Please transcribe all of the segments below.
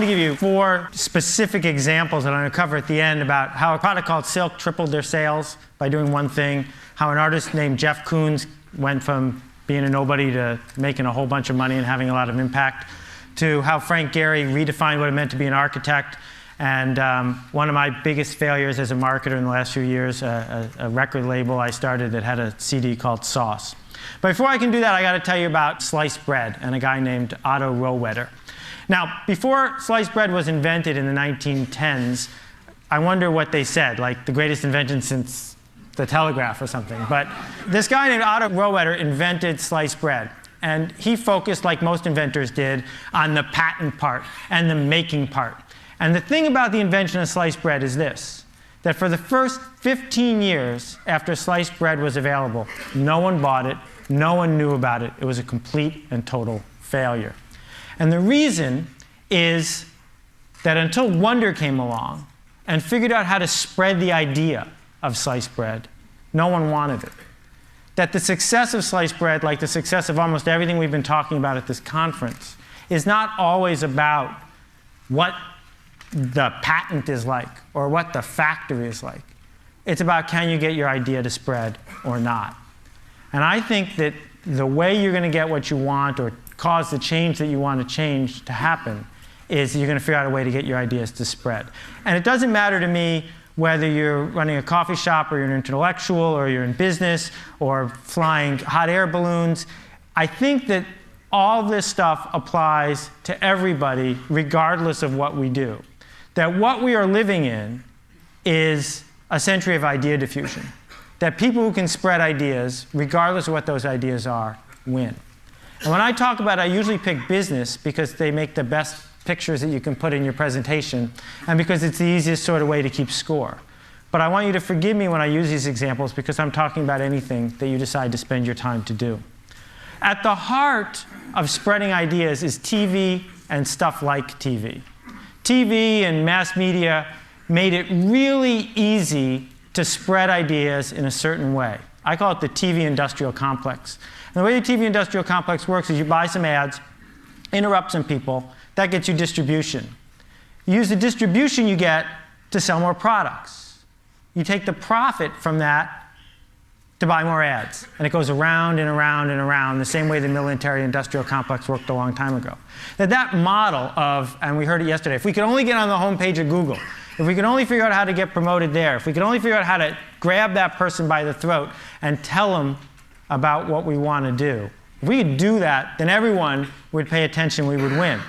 to give you 4 specific examples that I'm going to cover at the end about how a product called Silk tripled their sales by doing one thing, how an artist named Jeff Koons went from being a nobody to making a whole bunch of money and having a lot of impact, to how Frank Gehry redefined what it meant to be an architect, and one of my biggest failures as a marketer in the last few years, a record label I started that had a CD called Sauce. But before I can do that, I got to tell you about sliced bread and a guy named Otto Rohwedder. Now, before sliced bread was invented in the 1910s, I wonder what they said, like the greatest invention since the telegraph or something. But this guy named Otto Rohwedder invented sliced bread. And he focused, like most inventors did, on the patent part and the making part. And the thing about the invention of sliced bread is this, that for the first 15 years after sliced bread was available, no one bought it, no one knew about it. It was a complete and total failure. And the reason is that until Wonder came along and figured out how to spread the idea of sliced bread, no one wanted it. That the success of sliced bread, like the success of almost everything we've been talking about at this conference, is not always about what the patent is like or what the factory is like. It's about, can you get your idea to spread or not? And I think that the way you're going to get what you want or cause the change that you want to change to happen is you're going to figure out a way to get your ideas to spread. And it doesn't matter to me whether you're running a coffee shop or you're an intellectual or you're in business or flying hot air balloons. I think that all this stuff applies to everybody regardless of what we do. That what we are living in is a century of idea diffusion. That people who can spread ideas, regardless of what those ideas are, win. And when I talk about it, I usually pick business because they make the best pictures that you can put in your presentation, and because it's the easiest sort of way to keep score. But I want you to forgive me when I use these examples because I'm talking about anything that you decide to spend your time to do. At the heart of spreading ideas is TV and stuff like TV. TV and mass media made it really easy to spread ideas in a certain way. I call it the TV industrial complex. And the way the TV industrial complex works is you buy some ads, interrupt some people, that gets you distribution. You use the distribution you get to sell more products. You take the profit from that to buy more ads. And it goes around and around and around the same way the military industrial complex worked a long time ago. That model of, and we heard it yesterday, if we could only get on the homepage of Google, if we could only figure out how to get promoted there, if we could only figure out how to grab that person by the throat and tell them about what we want to do, if we could do that, then everyone would pay attention, we would win.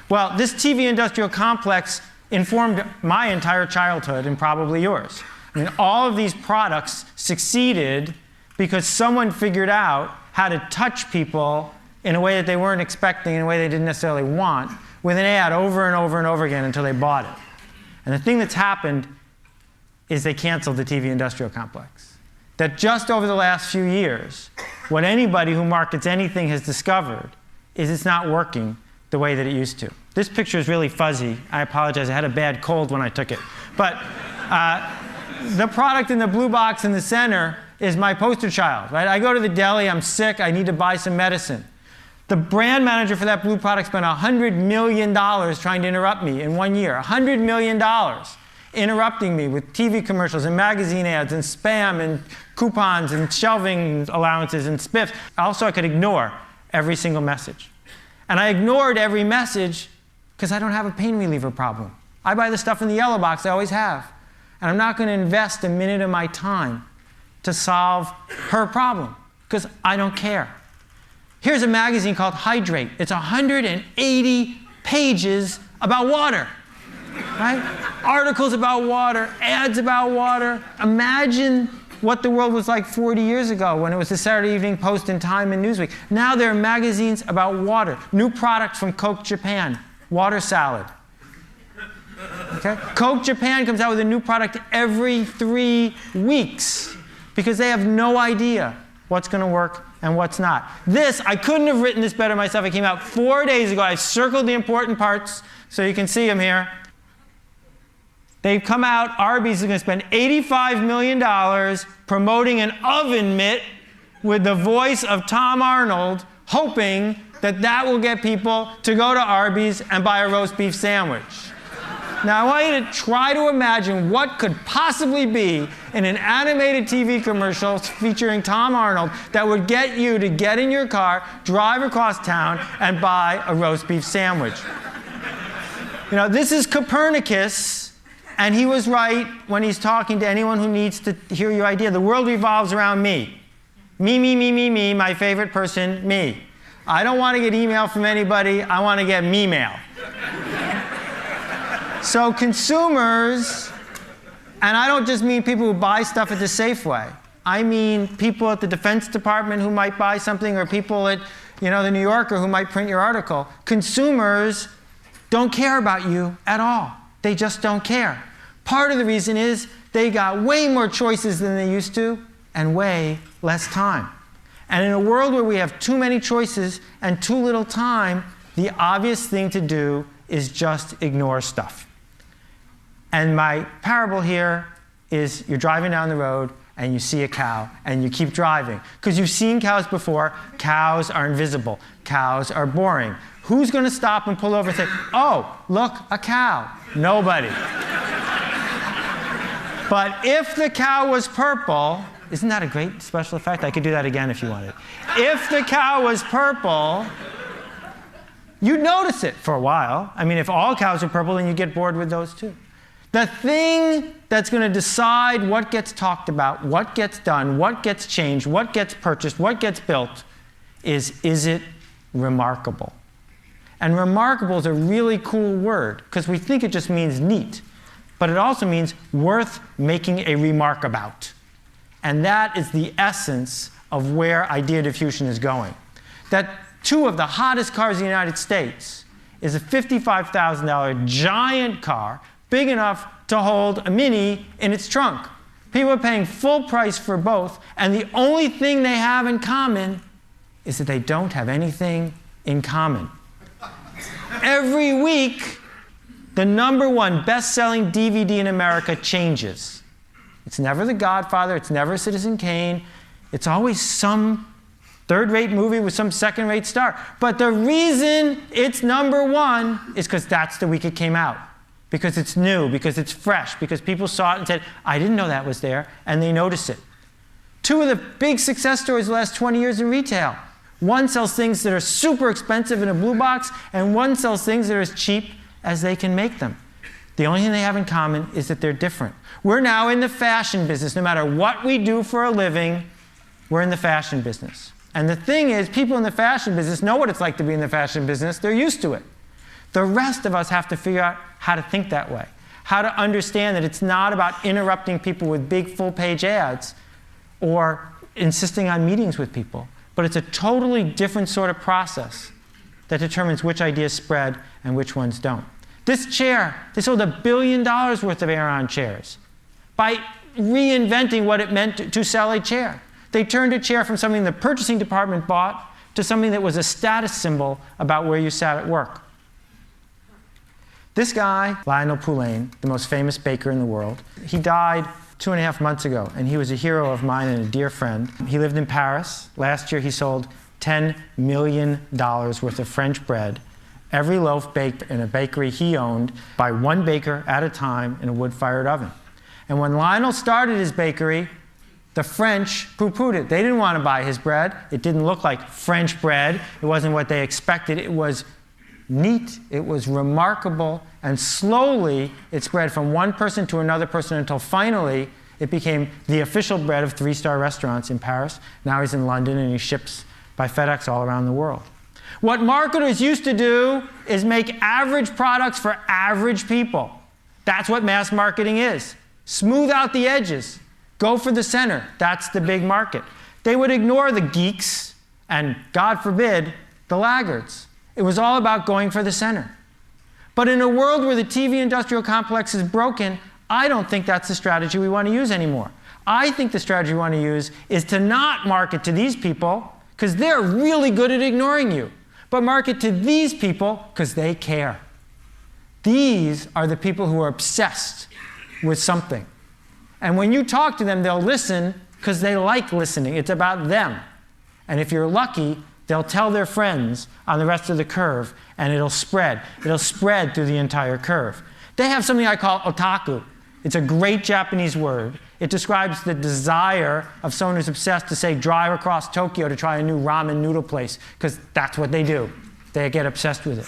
Well, this TV industrial complex informed my entire childhood and probably yours. I mean, all of these products succeeded because someone figured out how to touch people in a way that they weren't expecting, in a way they didn't necessarily want, with an ad over and over and over again until they bought it. And the thing that's happened is they canceled the TV industrial complex. That just over the last few years, what anybody who markets anything has discovered is it's not working the way that it used to. This picture is really fuzzy. I apologize. I had a bad cold when I took it. But the product in the blue box in the center is my poster child. Right? I go to the deli. I'm sick. I need to buy some medicine. The brand manager for that blue product spent $100 million trying to interrupt me in 1 year. $100 million interrupting me with TV commercials and magazine ads and spam and coupons and shelving allowances and spiffs. Also, I could ignore every single message. And I ignored every message because I don't have a pain reliever problem. I buy the stuff in the yellow box I always have. And I'm not going to invest a minute of my time to solve her problem because I don't care. Here's a magazine called Hydrate. It's 180 pages about water. Right? Articles about water, ads about water. Imagine what the world was like 40 years ago when it was the Saturday Evening Post and Time and Newsweek. Now there are magazines about water. New product from Coke Japan, water salad. Okay? Coke Japan comes out with a new product every 3 weeks because they have no idea what's going to work and what's not. This, I couldn't have written this better myself. It came out 4 days ago. I've circled the important parts so you can see them here. They've come out, Arby's is going to spend $85 million promoting an oven mitt with the voice of Tom Arnold, hoping that will get people to go to Arby's and buy a roast beef sandwich. Now, I want you to try to imagine what could possibly be in an animated TV commercial featuring Tom Arnold that would get you to get in your car, drive across town, and buy a roast beef sandwich. You know, this is Copernicus, and he was right when he's talking to anyone who needs to hear your idea. The world revolves around me. Me, me, me, me, me, my favorite person, me. I don't want to get email from anybody. I want to get me-mail. So consumers, and I don't just mean people who buy stuff at the Safeway. I mean people at the Defense Department who might buy something, or people at, you know, the New Yorker who might print your article. Consumers don't care about you at all. They just don't care. Part of the reason is they got way more choices than they used to and way less time. And in a world where we have too many choices and too little time, the obvious thing to do is just ignore stuff. And my parable here is you're driving down the road and you see a cow and you keep driving. Because you've seen cows before. Cows are invisible. Cows are boring. Who's going to stop and pull over and say, oh, look, a cow? Nobody. But if the cow was purple, isn't that a great special effect? I could do that again if you wanted. If the cow was purple, you'd notice it for a while. I mean, if all cows are purple, then you get bored with those too. The thing that's going to decide what gets talked about, what gets done, what gets changed, what gets purchased, what gets built is it remarkable? And remarkable is a really cool word because we think it just means neat. But it also means worth making a remark about. And that is the essence of where idea diffusion is going. That two of the hottest cars in the United States is a $55,000 giant car, big enough to hold a Mini in its trunk. People are paying full price for both, and the only thing they have in common is that they don't have anything in common. Every week, the #1 best-selling DVD in America changes. It's never The Godfather, it's never Citizen Kane, it's always some third-rate movie with some second-rate star. But the reason it's #1 is because that's the week it came out. Because it's new, because it's fresh, because people saw it and said, I didn't know that was there, and they noticed it. Two of the big success stories the last 20 years in retail. One sells things that are super expensive in a blue box, and one sells things that are as cheap as they can make them. The only thing they have in common is that they're different. We're now in the fashion business. No matter what we do for a living, we're in the fashion business. And the thing is, people in the fashion business know what it's like to be in the fashion business. They're used to it. The rest of us have to figure out how to think that way, how to understand that it's not about interrupting people with big full-page ads or insisting on meetings with people, but it's a totally different sort of process that determines which ideas spread and which ones don't. This chair, they sold $1 billion worth of Aeron chairs by reinventing what it meant to sell a chair. They turned a chair from something the purchasing department bought to something that was a status symbol about where you sat at work. This guy, Lionel Poulain, the most famous baker in the world, he died 2.5 months ago, and he was a hero of mine and a dear friend. He lived in Paris. Last year, he sold $10 million worth of French bread, every loaf baked in a bakery he owned by one baker at a time in a wood-fired oven. And when Lionel started his bakery, the French poo-pooed it. They didn't want to buy his bread. It didn't look like French bread. It wasn't what they expected. It was neat, it was remarkable, and slowly it spread from one person to another person until finally it became the official bread of 3-star restaurants in Paris. Now he's in London and he ships by FedEx all around the world. What marketers used to do is make average products for average people. That's what mass marketing is. Smooth out the edges. Go for the center. That's the big market. They would ignore the geeks and, God forbid, the laggards. It was all about going for the center. But in a world where the TV industrial complex is broken, I don't think that's the strategy we want to use anymore. I think the strategy we want to use is to not market to these people, because they're really good at ignoring you, but market to these people because they care. These are the people who are obsessed with something. And when you talk to them, they'll listen because they like listening. It's about them. And if you're lucky, they'll tell their friends on the rest of the curve, and it'll spread. It'll spread through the entire curve. They have something I call otaku. It's a great Japanese word. It describes the desire of someone who's obsessed to, say, drive across Tokyo to try a new ramen noodle place, because that's what they do. They get obsessed with it.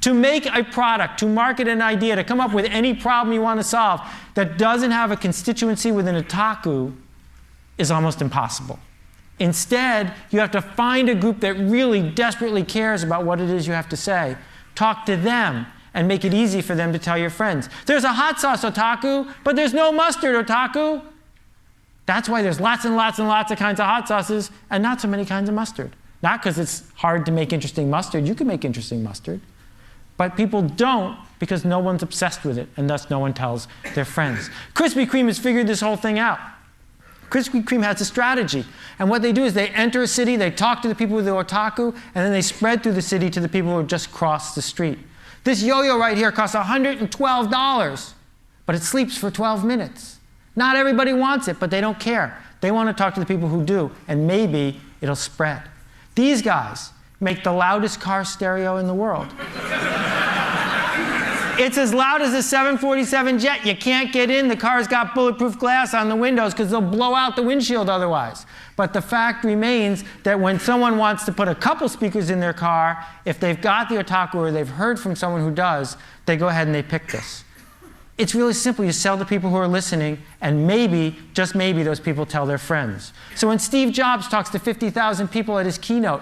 To make a product, to market an idea, to come up with any problem you want to solve that doesn't have a constituency within otaku is almost impossible. Instead, you have to find a group that really desperately cares about what it is you have to say, talk to them, and make it easy for them to tell your friends. There's a hot sauce otaku, but there's no mustard otaku. That's why there's lots and lots and lots of kinds of hot sauces and not so many kinds of mustard. Not because it's hard to make interesting mustard. You can make interesting mustard. But people don't because no one's obsessed with it, and thus no one tells their friends. Krispy Kreme has figured this whole thing out. Krispy Kreme has a strategy. And what they do is they enter a city, they talk to the people with the otaku, and then they spread through the city to the people who have just crossed the street. This yo-yo right here costs $112, but it sleeps for 12 minutes. Not everybody wants it, but they don't care. They want to talk to the people who do, and maybe it'll spread. These guys make the loudest car stereo in the world. It's as loud as a 747 jet. You can't get in. The car's got bulletproof glass on the windows because they'll blow out the windshield otherwise. But the fact remains that when someone wants to put a couple speakers in their car, if they've got the otaku or they've heard from someone who does, they go ahead and they pick this. It's really simple. You sell to people who are listening, and maybe, just maybe, those people tell their friends. So when Steve Jobs talks to 50,000 people at his keynote,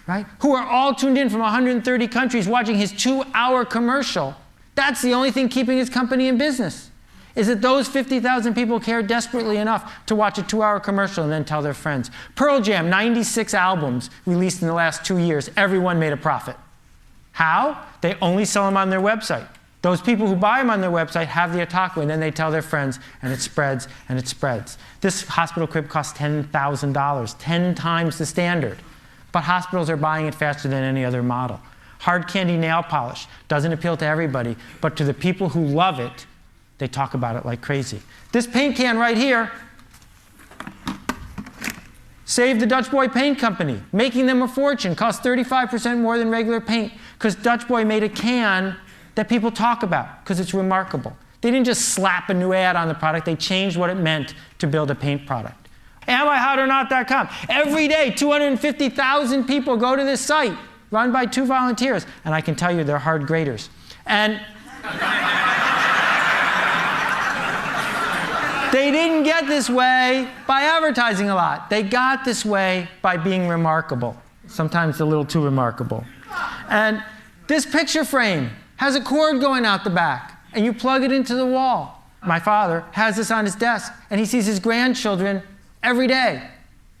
right, who are all tuned in from 130 countries watching his 2-hour commercial, that's the only thing keeping his company in business, is that those 50,000 people care desperately enough to watch a 2-hour commercial and then tell their friends. Pearl Jam, 96 albums released in the last 2 years. Everyone made a profit. How? They only sell them on their website. Those people who buy them on their website have the otaku, and then they tell their friends, and it spreads, and it spreads. This hospital crib costs $10,000, 10 times the standard. But hospitals are buying it faster than any other model. Hard candy nail polish doesn't appeal to everybody, but to the people who love it, they talk about it like crazy. This paint can right here saved the Dutch Boy Paint Company, making them a fortune. Cost 35% more than regular paint because Dutch Boy made a can that people talk about because it's remarkable. They didn't just slap a new ad on the product. They changed what it meant to build a paint product. AmIHotOrNot.com. Every day, 250,000 people go to this site, run by 2 volunteers, and I can tell you they're hard graders. And they didn't get this way by advertising a lot. They got this way by being remarkable, sometimes a little too remarkable. And this picture frame has a cord going out the back, and you plug it into the wall. My father has this on his desk, and he sees his grandchildren every day,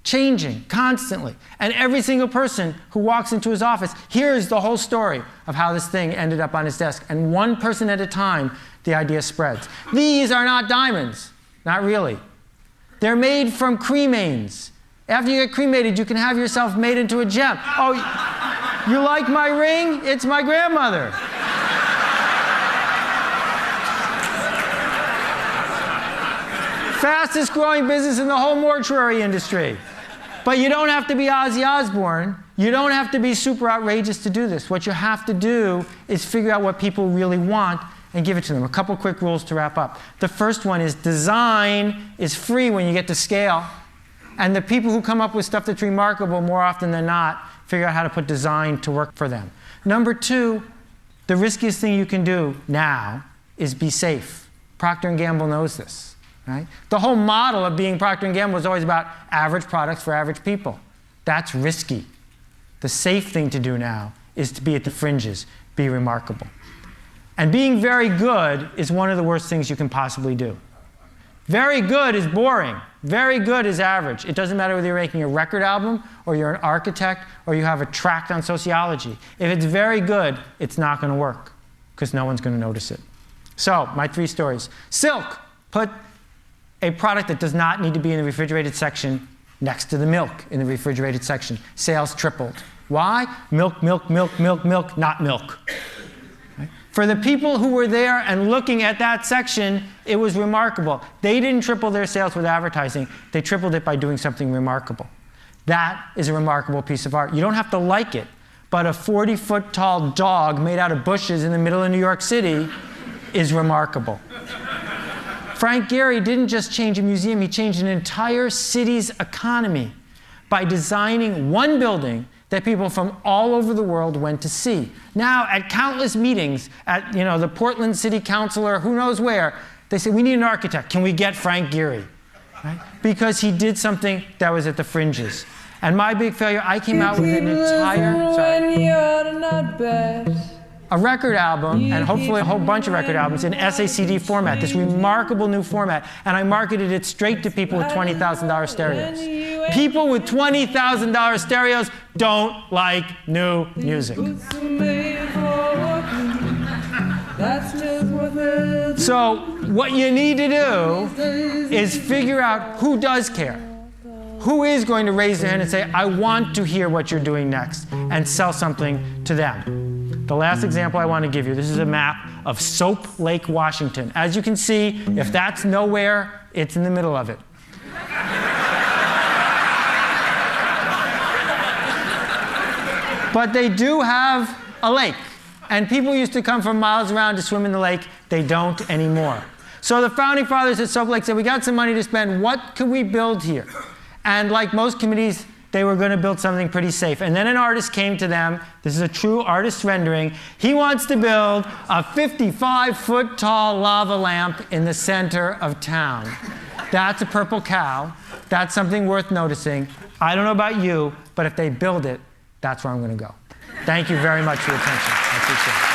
changing constantly. And every single person who walks into his office hears the whole story of how this thing ended up on his desk. And one person at a time, the idea spreads. These are not diamonds. Not really. They're made from cremains. After you get cremated, you can have yourself made into a gem. Oh, you like my ring? It's my grandmother. Fastest growing business in the whole mortuary industry. But you don't have to be Ozzy Osbourne. You don't have to be super outrageous to do this. What you have to do is figure out what people really want and give it to them. A couple quick rules to wrap up. The first one is design is free when you get to scale. And the people who come up with stuff that's remarkable more often than not figure out how to put design to work for them. Number 2, the riskiest thing you can do now is be safe. Procter & Gamble knows this. Right? The whole model of being Procter & Gamble was always about average products for average people. That's risky. The safe thing to do now is to be at the fringes, be remarkable. And being very good is one of the worst things you can possibly do. Very good is boring. Very good is average. It doesn't matter whether you're making a record album or you're an architect or you have a tract on sociology. If it's very good, it's not going to work because no one's going to notice it. So, my 3 stories. Silk put a product that does not need to be in the refrigerated section next to the milk in the refrigerated section. Sales tripled. Why? Milk, milk, milk, milk, milk, not milk. Right? For the people who were there and looking at that section, it was remarkable. They didn't triple their sales with advertising. They tripled it by doing something remarkable. That is a remarkable piece of art. You don't have to like it, but a 40-foot tall dog made out of bushes in the middle of New York City is remarkable. Frank Gehry didn't just change a museum, he changed an entire city's economy by designing one building that people from all over the world went to see. Now, at countless meetings, at the Portland City Council or who knows where, they say, we need an architect. Can we get Frank Gehry? Right? Because he did something that was at the fringes. And my big failure, I came out with an entire, a record album, and hopefully a whole bunch of record albums in SACD format, this remarkable new format. And I marketed it straight to people with $20,000 stereos. People with $20,000 stereos don't like new music. So what you need to do is figure out who does care. Who is going to raise their hand and say, I want to hear what you're doing next, and sell something to them. The last example I want to give you, this is a map of Soap Lake, Washington. As you can see, if that's nowhere, it's in the middle of it. But they do have a lake. And people used to come from miles around to swim in the lake. They don't anymore. So the founding fathers at Soap Lake said, we got some money to spend. What could we build here? And like most committees, they were going to build something pretty safe. And then an artist came to them. This is a true artist rendering. He wants to build a 55-foot tall lava lamp in the center of town. That's a purple cow. That's something worth noticing. I don't know about you, but if they build it, that's where I'm going to go. Thank you very much for your attention. I appreciate it.